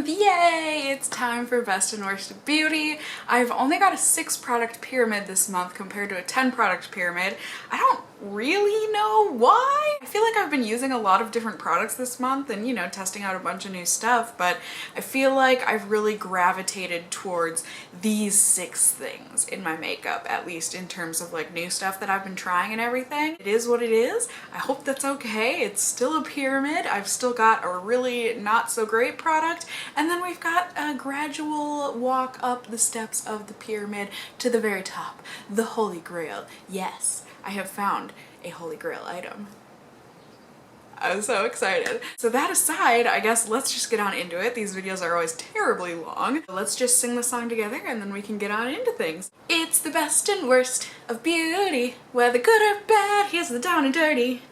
month! Yay! It's time for Best and Worst of Beauty. I've only got a 6 product pyramid this month compared to a 10 product pyramid. I don't really know why. I feel like I've been using a lot of different products this month and, you know, testing out a bunch of new stuff, but I feel like I've really gravitated towards these 6 things in my makeup, at least in terms of like new stuff that I've been trying and everything. It is what it is. I hope that's okay. It's still a pyramid. I've still got a really not so great product, and then we've got a gradual walk up the steps of the pyramid to the very top, the Holy Grail. Yes, I have found a Holy Grail item. I'm so excited. So that aside, I guess let's just get on into it. These videos are always terribly long. Let's just sing the song together and then we can get on into things. It's the best and worst of beauty, whether good or bad, here's the down and dirty.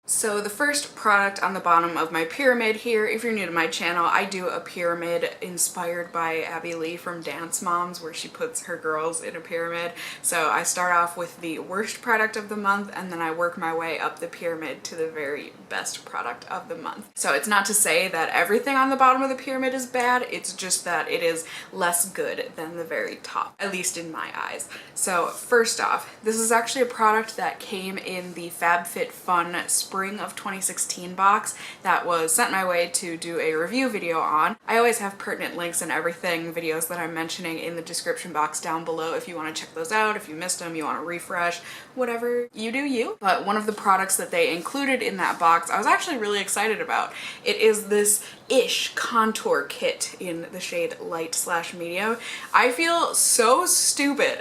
So the first product on the bottom of my pyramid here, if you're new to my channel, I do a pyramid inspired by Abby Lee from Dance Moms, where she puts her girls in a pyramid. So I start off with the worst product of the month and then I work my way up the pyramid to the very best product of the month. So it's not to say that everything on the bottom of the pyramid is bad, it's just that it is less good than the very top, at least in my eyes. So first off, this is actually a product that came in the FabFitFun Spring of 2016 box that was sent my way to do a review video on. I always have pertinent links and everything, videos that I'm mentioning in the description box down below if you want to check those out, if you missed them, you want to refresh, whatever you do you. But one of the products that they included in that box I was actually really excited about. It is this Ish contour kit in the shade Light/Medium. I feel so stupid.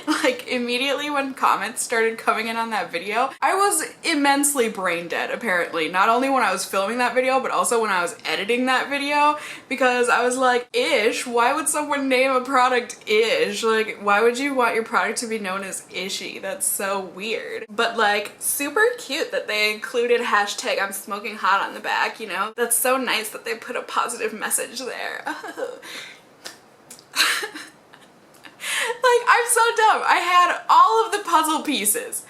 Like immediately when comments started coming in on that video, I was immensely brain dead apparently. Not only when I was filming that video, but also when I was editing that video, because I was like, Ish? Why would someone name a product Ish? Like, why would you want your product to be known as Ishy? That's so weird. But like, super cute that they included hashtag I'm smoking hot on the back, you know? That's so nice that they put a positive message there. Like, I'm so dumb. I had all of the puzzle pieces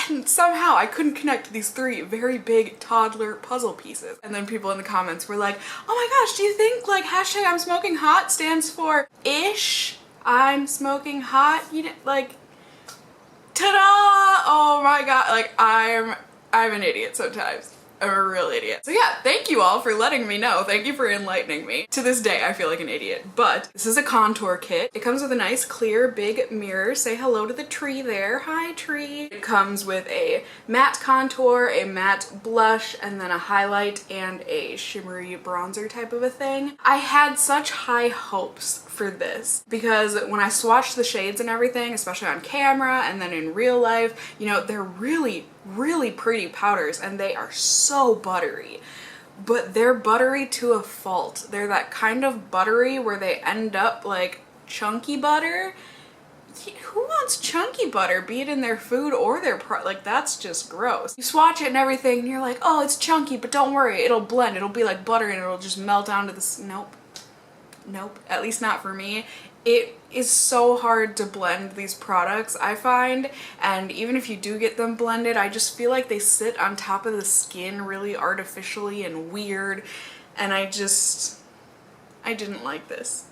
and somehow I couldn't connect these 3 very big toddler puzzle pieces. And then people in the comments were like, oh my gosh, do you think like hashtag I'm smoking hot stands for Ish I'm smoking hot? You know, like, ta-da! Oh my god, like I'm an idiot sometimes. I'm a real idiot. So yeah, thank you all for letting me know. Thank you for enlightening me. To this day, I feel like an idiot. But this is a contour kit. It comes with a nice clear big mirror. Say hello to the tree there. Hi, tree. It comes with a matte contour, a matte blush, and then a highlight and a shimmery bronzer type of a thing. I had such high hopes for this because when I swatched the shades and everything, especially on camera and then in real life, you know, they're really pretty powders and they are so buttery, but they're buttery to a fault. They're that kind of buttery where they end up like chunky butter. Who wants chunky butter, be it in their food or their like, that's just gross. You swatch it and everything and you're like, oh, it's chunky, but don't worry, it'll blend, it'll be like butter and it'll just melt onto this. Nope, at least not for me. It is so hard to blend these products, I find, and even if you do get them blended, I just feel like they sit on top of the skin really artificially and weird, and I didn't like this.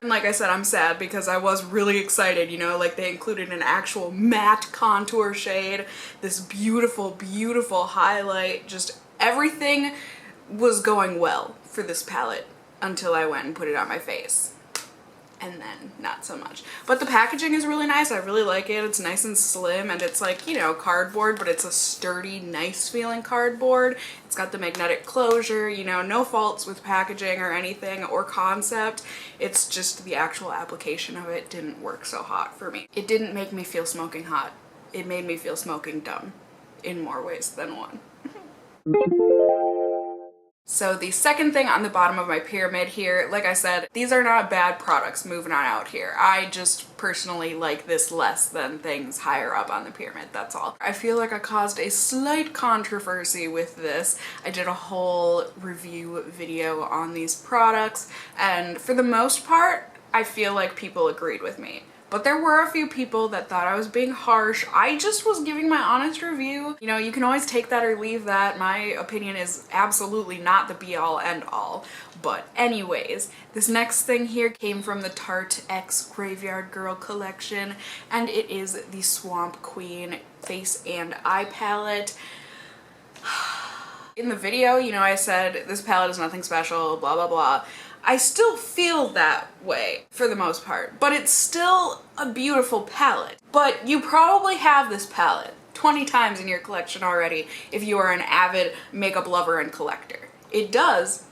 And like I said, I'm sad because I was really excited, you know, like they included an actual matte contour shade, this beautiful highlight, just everything was going well for this palette until I went and put it on my face. And then not so much. But the packaging is really nice. I really like it. It's nice and slim and it's like, you know, cardboard, but it's a sturdy, nice feeling cardboard. It's got the magnetic closure, you know, no faults with packaging or anything or concept. It's just the actual application of it didn't work so hot for me. It didn't make me feel smoking hot. It made me feel smoking dumb in more ways than one. So the second thing on the bottom of my pyramid here, like I said, these are not bad products moving on out here. I just personally like this less than things higher up on the pyramid, that's all. I feel like I caused a slight controversy with this. I did a whole review video on these products, and for the most part, I feel like people agreed with me. but there were a few people that thought I was being harsh. I just was giving my honest review. You know, you can always take that or leave that. My opinion is absolutely not the be all end all. But anyways, this next thing here came from the Tarte X Graveyard Girl collection, and it is the Swamp Queen Face and Eye Palette. In the video, you know, I said this palette is nothing special, blah, blah, blah. I still feel that way for the most part, but it's still a beautiful palette. But you probably have this palette 20 times in your collection already if you are an avid makeup lover and collector. It does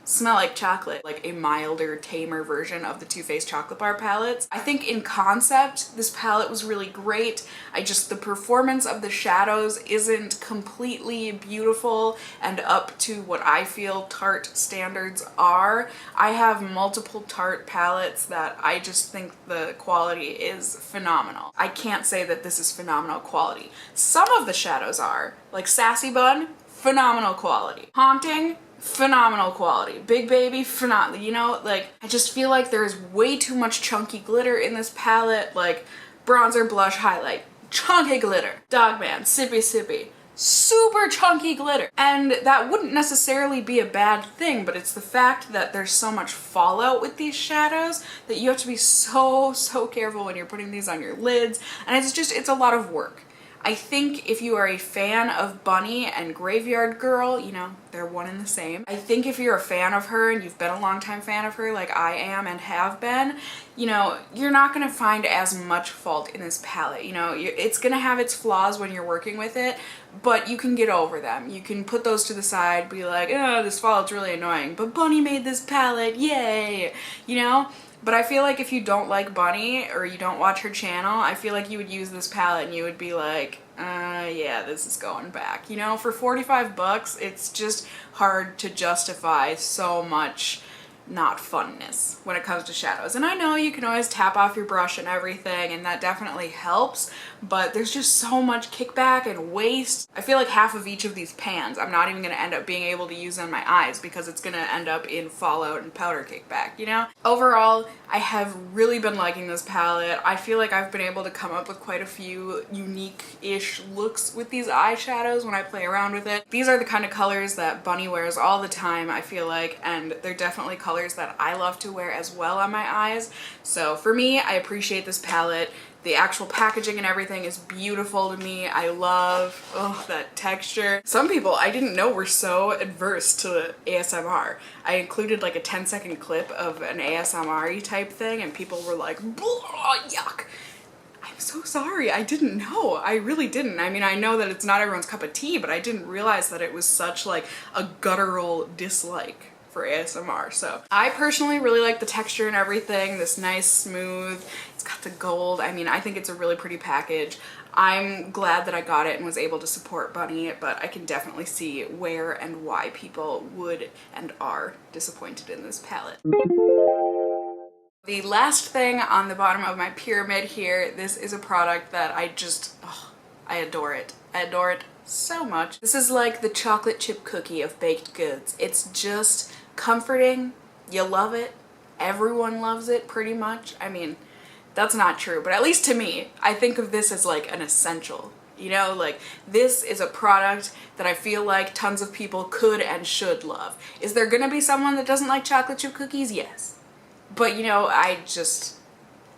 smell like chocolate, like a milder, tamer version of the Too Faced chocolate bar palettes. I think in concept, this palette was really great. The performance of the shadows isn't completely beautiful and up to what I feel Tarte standards are. I have multiple Tarte palettes that I just think the quality is phenomenal. I can't say that this is phenomenal quality. Some of the shadows are, like Sassy Bun, phenomenal quality. Haunting, phenomenal quality. Big Baby, phenomenal. You know, like, I just feel like there's way too much chunky glitter in this palette, like bronzer, blush, highlight, chunky glitter. Dogman, Sippy Sippy, super chunky glitter. And that wouldn't necessarily be a bad thing, but it's the fact that there's so much fallout with these shadows that you have to be so careful when you're putting these on your lids, and it's a lot of work. I think if you are a fan of Bunny and Graveyard Girl, you know, they're one and the same. I think if you're a fan of her and you've been a longtime fan of her like I am and have been, you know, you're not gonna find as much fault in this palette. You know, it's gonna have its flaws when you're working with it, but you can get over them. You can put those to the side, be like, oh, this fallout's really annoying, but Bunny made this palette, yay, you know? But I feel like if you don't like Bunny or you don't watch her channel, I feel like you would use this palette and you would be like, yeah, this is going back. You know, for 45 bucks, it's just hard to justify so much not funness when it comes to shadows. And I know you can always tap off your brush and everything, and that definitely helps, but there's just so much kickback and waste. I feel like half of each of these pans I'm not even gonna end up being able to use on my eyes because it's gonna end up in fallout and powder kickback, you know? Overall, I have really been liking this palette. I feel like I've been able to come up with quite a few unique-ish looks with these eyeshadows when I play around with it. These are the kind of colors that Bunny wears all the time, I feel like, and they're definitely colors that I love to wear as well on my eyes. So for me, I appreciate this palette. The actual packaging and everything is beautiful to me. I love, oh, that texture. Some people I didn't know were so adverse to ASMR. I included like a 10-second clip of an ASMR-y type thing and people were like, yuck. I'm so sorry, I didn't know. I really didn't. I mean, I know that it's not everyone's cup of tea, but I didn't realize that it was such like a guttural dislike for ASMR. So I personally really like the texture and everything, this nice smooth, it's got the gold. I mean, I think it's a really pretty package. I'm glad that I got it and was able to support Bunny, but I can definitely see where and why people would and are disappointed in this palette. The last thing on the bottom of my pyramid here, this is a product that I adore it. I adore it so much. This is like the chocolate chip cookie of baked goods. It's just comforting. You love it. Everyone loves it pretty much. I mean, that's not true, but at least to me, I think of this as like an essential. You know, like this is a product that I feel like tons of people could and should love. Is there gonna be someone that doesn't like chocolate chip cookies? Yes. But you know,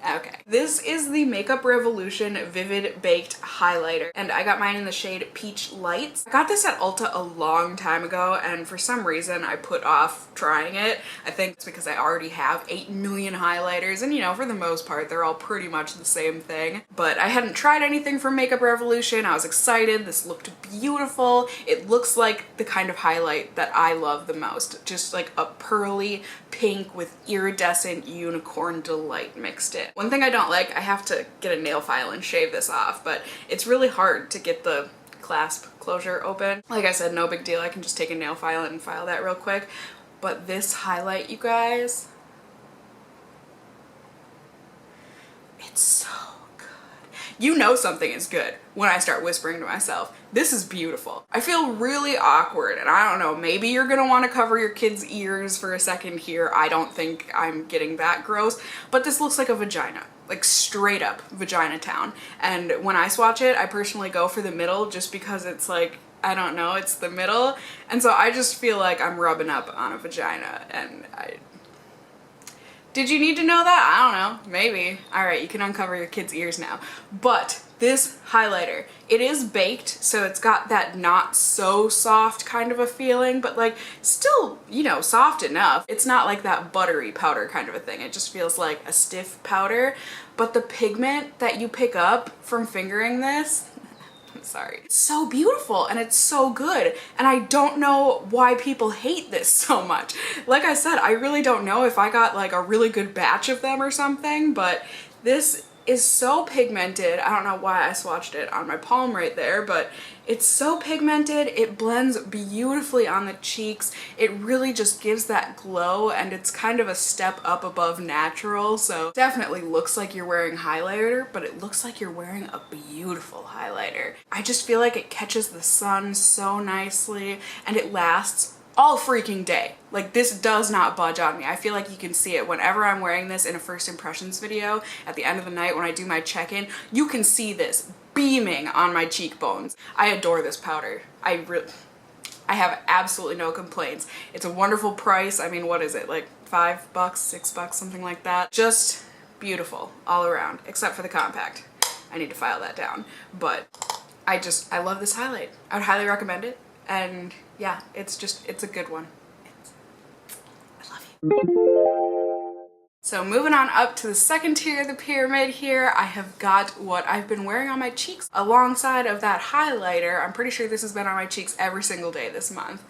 okay. This is the Makeup Revolution Vivid Baked Highlighter, and I got mine in the shade Peach Lights. I got this at Ulta a long time ago, and for some reason I put off trying it. I think it's because I already have 8 million highlighters, and you know, for the most part, they're all pretty much the same thing. But I hadn't tried anything from Makeup Revolution. I was excited. This looked beautiful. It looks like the kind of highlight that I love the most. Just like a pearly pink with iridescent unicorn delight mixed in. One thing I don't like, I have to get a nail file and shave this off, but it's really hard to get the clasp closure open. Like I said, no big deal. I can just take a nail file and file that real quick. But this highlight, you guys, it's so good. You know something is good when I start whispering to myself, this is beautiful. I feel really awkward, and I don't know, maybe you're gonna want to cover your kids' ears for a second here. I don't think I'm getting that gross, but this looks like a vagina. Like straight up vagina town. And when I swatch it, I personally go for the middle just because it's like, I don't know, it's the middle. And so I just feel like I'm rubbing up on a vagina, and did you need to know that? I don't know, maybe. All right, you can uncover your kids' ears now. But this highlighter, it is baked, so it's got that not so soft kind of a feeling, but like still, you know, soft enough. It's not like that buttery powder kind of a thing. It just feels like a stiff powder. But the pigment that you pick up from fingering this, I'm sorry, it's so beautiful and it's so good. And I don't know why people hate this so much. Like I said, I really don't know if I got like a really good batch of them or something, but this is so pigmented. I don't know why I swatched it on my palm right there, but it's so pigmented. It blends beautifully on the cheeks. It really just gives that glow, and it's kind of a step up above natural. So definitely looks like you're wearing highlighter, but it looks like you're wearing a beautiful highlighter. I just feel like it catches the sun so nicely, and it lasts all freaking day. Like, this does not budge on me. I feel like you can see it whenever I'm wearing this in a first impressions video at the end of the night when I do my check-in. You can see this beaming on my cheekbones. I adore this powder. I have absolutely no complaints. It's a wonderful price. I mean, what is it, like $5, $6, something like that? Just beautiful all around, except for the compact. I need to file that down. But I love this highlight. I would highly recommend it. And yeah, it's a good one. I love you. So moving on up to the second tier of the pyramid here, I have got what I've been wearing on my cheeks alongside of that highlighter. I'm pretty sure this has been on my cheeks every single day this month.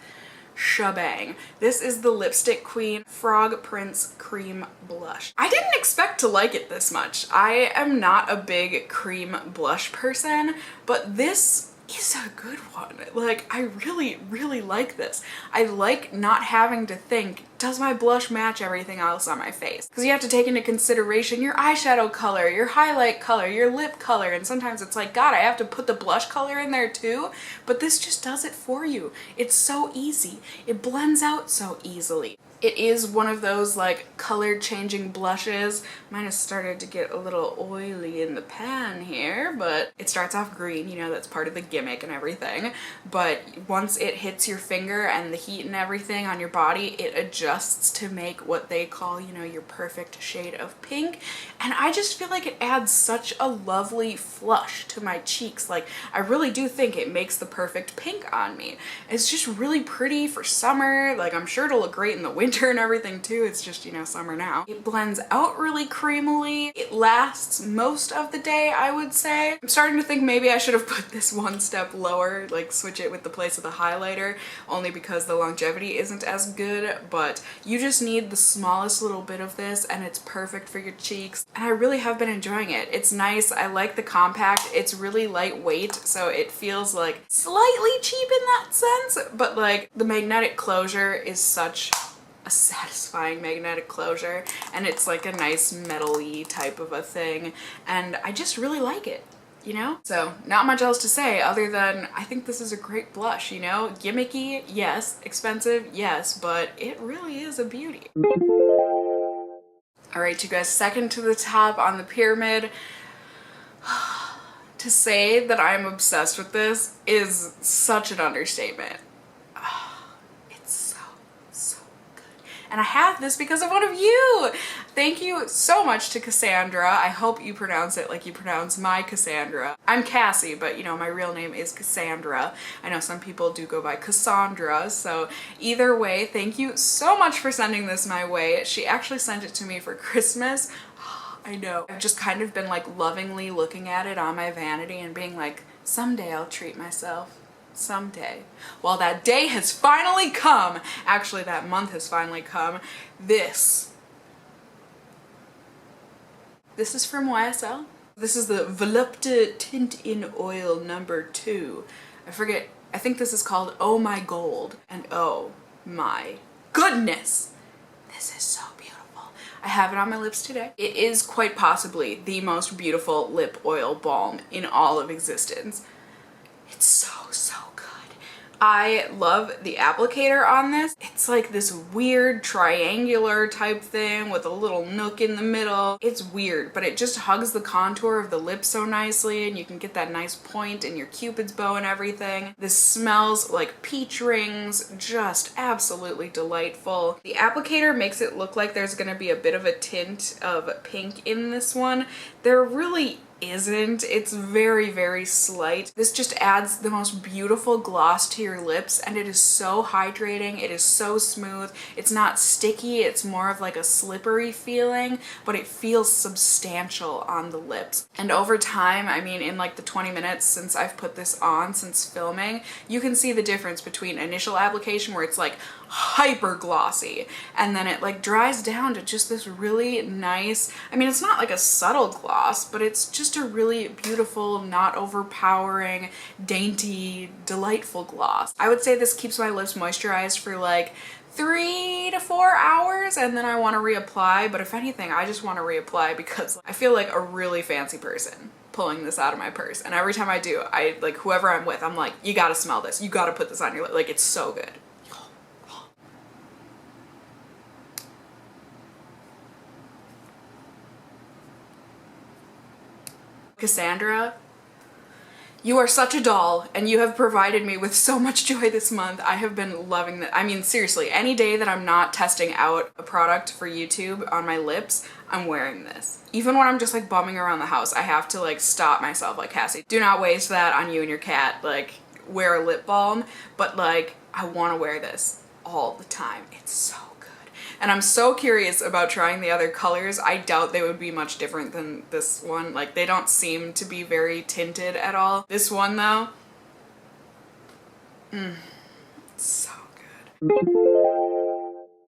Shebang. This is the Lipstick Queen Frog Prince Cream Blush. I didn't expect to like it this much. I am not a big cream blush person, but this is a good one. Like, I really, really like this. I like not having to think, does my blush match everything else on my face? Because you have to take into consideration your eyeshadow color, your highlight color, your lip color, and sometimes it's like, God, I have to put the blush color in there too? But this just does it for you. It's so easy. It blends out so easily. It is one of those like color changing blushes. Mine has started to get a little oily in the pan here, but it starts off green, you know, that's part of the gimmick and everything. But once it hits your finger and the heat and everything on your body, it adjusts to make what they call, you know, your perfect shade of pink. And I just feel like it adds such a lovely flush to my cheeks. Like, I really do think it makes the perfect pink on me. It's just really pretty for summer. Like, I'm sure it'll look great in the winter and everything too. It's just, you know, summer now. It blends out really creamily. It lasts most of the day, I would say. I'm starting to think maybe I should have put this one step lower, like switch it with the place of the highlighter, only because the longevity isn't as good, but you just need the smallest little bit of this and it's perfect for your cheeks. And I really have been enjoying it. It's nice. I like the compact. It's really lightweight, so it feels like slightly cheap in that sense, but like the magnetic closure is such a satisfying magnetic closure, and it's like a nice metal-y type of a thing, and I just really like it, you know? So not much else to say other than I think this is a great blush, you know? Gimmicky, yes. Expensive, yes, but it really is a beauty. All right, you guys, second to the top on the pyramid. To say that I'm obsessed with this is such an understatement. And I have this because of one of you. Thank you so much to Cassandra. I hope you pronounce it like you pronounce my Cassandra. I'm Cassie, but you know, my real name is Cassandra. I know some people do go by Cassandra, so either way, thank you so much for sending this my way. She actually sent it to me for Christmas. I know. I've just kind of been like lovingly looking at it on my vanity and being like, someday I'll treat myself. Someday. Well, that day has finally come. Actually, that month has finally come. This is from YSL. This is the Volupte Tint in Oil number 2. I forget, I think this is called Oh My Gold. And oh my goodness, this is so beautiful. I have it on my lips today. It is quite possibly the most beautiful lip oil balm in all of existence. It's so good. I love the applicator on this. It's like this weird triangular type thing with a little nook in the middle. It's weird, but it just hugs the contour of the lip so nicely, and you can get that nice point in your cupid's bow and everything. This smells like peach rings, just absolutely delightful. The applicator makes it look like there's gonna be a bit of a tint of pink in this one. There really isn't. It's very slight. This just adds the most beautiful gloss to your lips, and it is so hydrating. It is so smooth. It's not sticky. It's more of like a slippery feeling, but it feels substantial on the lips. And over time, I mean, in like the 20 minutes since I've put this on, since filming, you can see the difference between initial application where it's like hyper glossy, and then it like dries down to just this really nice, I mean, it's not like a subtle gloss, but it's just a really beautiful, not overpowering, dainty, delightful gloss. I would say this keeps my lips moisturized for like 3 to 4 hours, and then I want to reapply. But if anything, I just want to reapply because I feel like a really fancy person pulling this out of my purse. And every time I do, I like, whoever I'm with, I'm like, you gotta smell this, you gotta put this on your lip. Like, it's so good. Cassandra, you are such a doll, and you have provided me with so much joy this month. I have been loving that. I mean, seriously, any day that I'm not testing out a product for YouTube on my lips, I'm wearing this. Even when I'm just like bumming around the house, I have to like stop myself, like, Cassie, do not waste that on you and your cat. Like, wear a lip balm, but like, I want to wear this all the time. It's so and I'm so curious about trying the other colors. I doubt they would be much different than this one. Like, they don't seem to be very tinted at all. This one though, it's so good.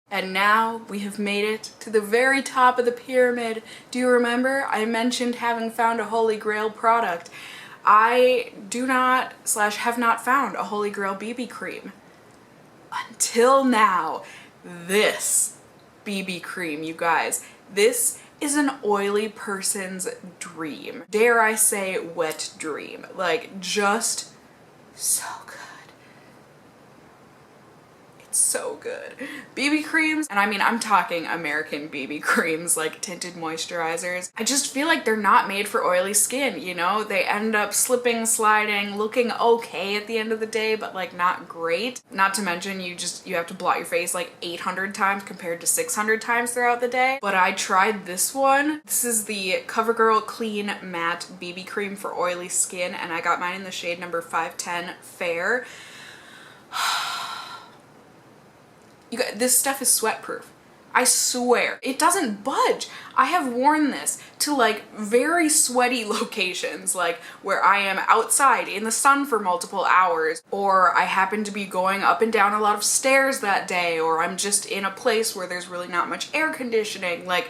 And now we have made it to the very top of the pyramid. Do you remember I mentioned having found a holy grail product? I do not / have not found a holy grail BB cream until now. This BB cream, you guys, this is an oily person's dream. Dare I say wet dream. Like, just so good. It's so good. BB creams, and I mean, I'm talking American BB creams, like tinted moisturizers. I just feel like they're not made for oily skin, you know? They end up slipping, sliding, looking okay at the end of the day, but like not great. Not to mention you have to blot your face like 800 times compared to 600 times throughout the day. But I tried this one. This is the CoverGirl Clean Matte BB Cream for oily skin, and I got mine in the shade number 510 Fair. You guys, this stuff is sweat proof. I swear. It doesn't budge. I have worn this to like very sweaty locations, like where I am outside in the sun for multiple hours, or I happen to be going up and down a lot of stairs that day, or I'm just in a place where there's really not much air conditioning. Like,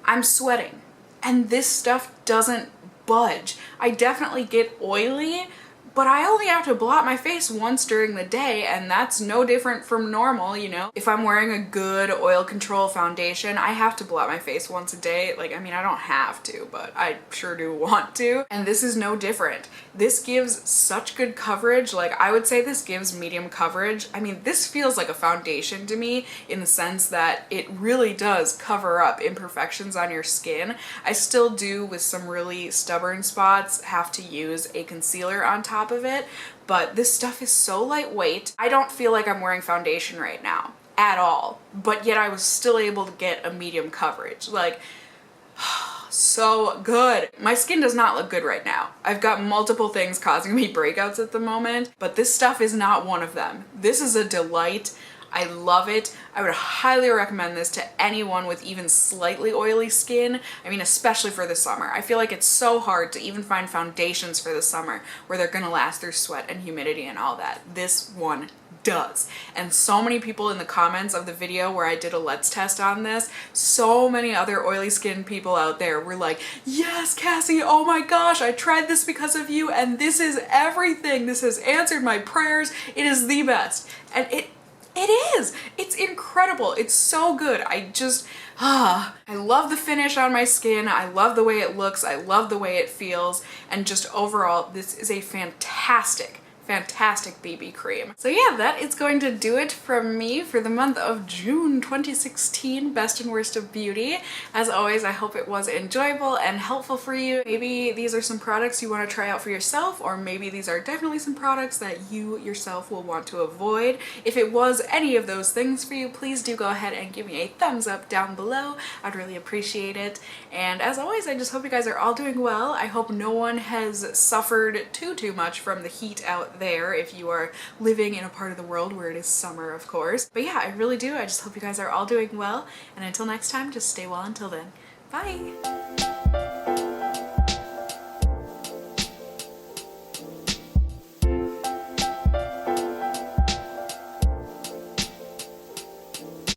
I'm sweating. And this stuff doesn't budge. I definitely get oily, but I only have to blot my face once during the day, and that's no different from normal, you know? If I'm wearing a good oil control foundation, I have to blot my face once a day. Like, I mean, I don't have to, but I sure do want to. And this is no different. This gives such good coverage. Like, I would say this gives medium coverage. I mean, this feels like a foundation to me in the sense that it really does cover up imperfections on your skin. I still do, with some really stubborn spots, have to use a concealer on top of it, but this stuff is so lightweight. I don't feel like I'm wearing foundation right now at all, but yet I was still able to get a medium coverage. Like, so good. My skin does not look good right now. I've got multiple things causing me breakouts at the moment, but this stuff is not one of them. This is a delight. I love it. I would highly recommend this to anyone with even slightly oily skin. I mean, especially for the summer. I feel like it's so hard to even find foundations for the summer where they're gonna last through sweat and humidity and all that. This one does. And so many people in the comments of the video where I did a let's test on this, so many other oily skin people out there were like, yes, Cassie, oh my gosh, I tried this because of you, and this is everything. This has answered my prayers. It is the best. And It is! It's incredible. It's so good. I love the finish on my skin. I love the way it looks. I love the way it feels. And just overall, this is a fantastic BB cream. So yeah, that is going to do it from me for the month of June 2016, Best and Worst of Beauty. As always, I hope it was enjoyable and helpful for you. Maybe these are some products you want to try out for yourself, or maybe these are definitely some products that you yourself will want to avoid. If it was any of those things for you, please do go ahead and give me a thumbs up down below. I'd really appreciate it. And as always, I just hope you guys are all doing well. I hope no one has suffered too much from the heat out there if you are living in a part of the world where it is summer, of course. But yeah, I really do. I just hope you guys are all doing well. And until next time, just stay well until then. Bye!